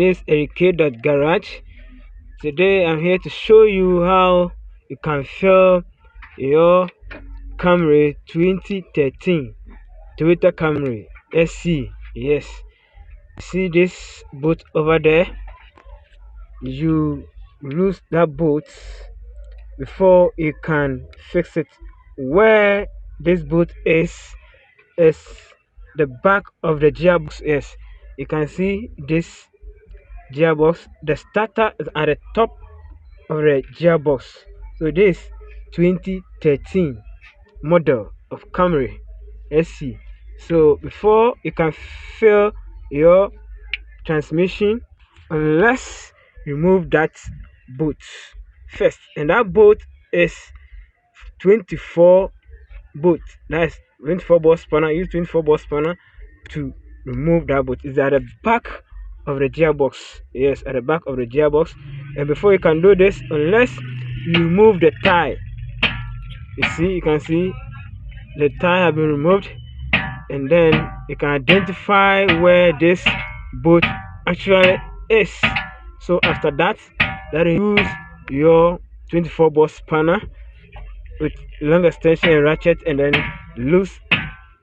this is Garage. Today I'm here to show you how you can fill your Camry 2013 Toyota Camry SC. Yes, see this boot over there. You lose that boot before you can fix it. Where this boot is the back of the gearbox. Yes, you can see this gearbox. The starter is at the top of the gearbox. So this 2013 model of Camry SC. So before you can fill your transmission, unless remove that bolt first, and that bolt is 24 bolt. That's 24 ball spanner. Use 24 ball spanner to remove that bolt. It's at the back of the gearbox. Yes, at the back of the gearbox. And before you can do this, unless you remove the tie, you can see the tie have been removed, and then you can identify where this bolt actually is. So after that, you use your 24 ball spanner with long extension and ratchet, and then loose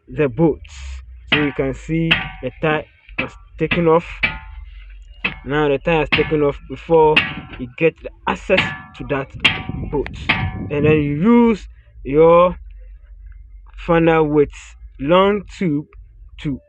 the bolts. So you can see the tie has taken off. Now the tie has taken off before you get the access to that bolt, and then you use your funnel with long tube to